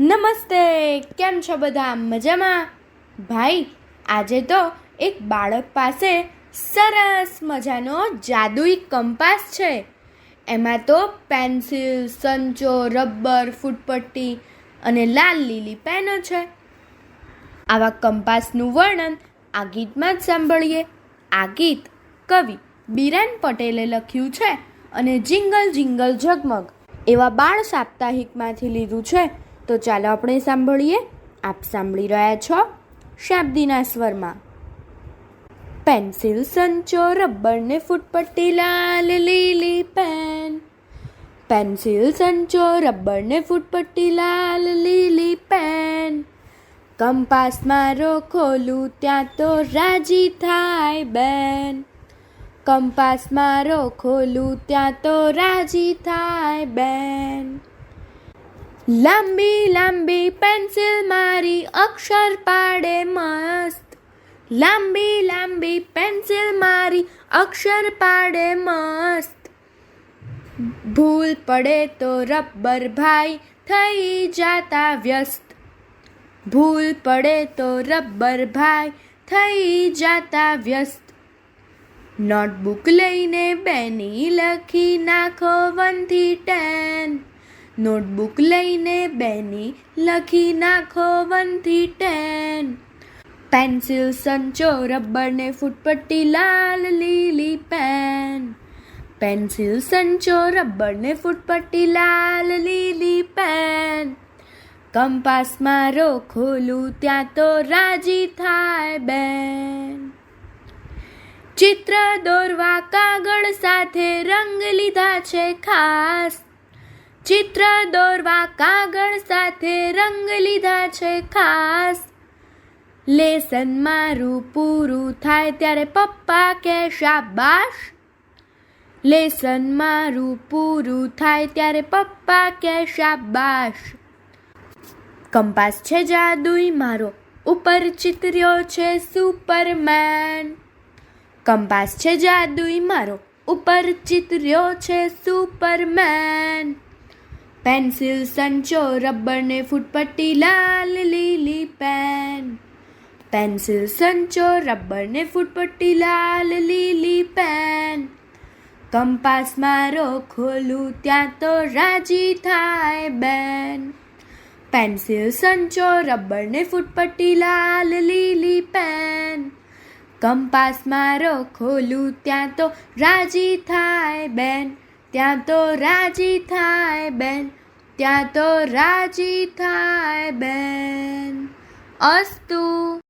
નમસ્તે, કેમ છો બધા? મજામાં? ભાઈ, આજે તો એક બાળક પાસે સરસ મજાનો જાદુઈ કંપાસ છે. એમાં તો પેન્સિલ, સંચો, રબર, ફૂટપટ્ટી અને લાલ લીલી પેનો છે. આવા કંપાસનું વર્ણન આ ગીતમાં જ સાંભળીએ. આ ગીત કવિ બિરેન પટેલે લખ્યું છે અને જિંગલ જિંગલ ઝગમગ એવા બાળ સાપ્તાહિકમાંથી લીધું છે. તો ચાલો આપણે સાંભળીએ. આપ સાંભળી રહ્યા છો શાબ્દીના સ્વરમાં. પેન્સિલ, સંચો, રબર ને ફૂટપટ્ટી, લાલ લીલી પેન. પેન્સિલ, સંચો, રબર ને ફૂટપટ્ટી, લાલ લીલી પેન. કંપાસ મારો ખોલું ત્યાં તો રાજી થાય બેન. કંપાસ મારો ખોલું ત્યાં તો રાજી થાય બેન. લાંબી લાંબી પેન્સિલ મારી અક્ષર પાડે મસ્ત. લાંબી લાંબી પેન્સિલ મારી અક્ષર પાડે મસ્ત. ભૂલ પડે તો રબર ભાઈ થઈ જાતા વ્યસ્ત. ભૂલ પડે તો રબર ભાઈ થઈ જાતા વ્યસ્ત. નોટબુક લઈને બેની લખી નાખો 1 થી 10. નોટબુક લઈને બેની લખી નાખો 1 થી 10. પેન્સિલ, સંચો, રબર ને ફૂટપટ્ટી, લાલ લીલી પેન. પેન્સિલ, સંચો, રબર ને ફૂટપટ્ટી, લાલ લીલી પેન. કંપાસ મારો ખોલું ત્યાં તો રાજી થાય બેન. ચિત્ર દોરવા કાગળ સાથે રંગ લીધા છે ખાસ. ચિત્ર દોરવા કાગળ સાથે રંગ લીધા છે ખાસ. લેસન મારું પૂરું થાય ત્યારે પપ્પા કે શાબાશ. લેસન મારું પૂરું થાય ત્યારે પપ્પા કે શાબાશ. કંપાસ છે જાદુઈ મારો, ઉપર ચિતર્યો છે સુપરમેન. કંપાસ છે જાદુઈ મારો, ઉપર ચિતર્યો છે સુપરમેન. પેન્સિલ, સંચો, રબર ને ફૂટપટ્ટી, લાલ લીલી પેન. પેન્સિલ, સંચો, રબર ને ફૂટપટ્ટી, લાલ લીલી પેન. કંપાસ મારો ખોલું ત્યાં તો રાજી થાય બેન. પેન્સિલ, સંચો, રબર ને ફૂટપટ્ટી, લાલ લીલી પેન. કંપાસ મારો ખોલું ત્યાં તો રાજી થાય બેન. ત્યાં તો રાજી થાય બેન. ત્યાં તો રાજી થાય બેન. અસ્તુ.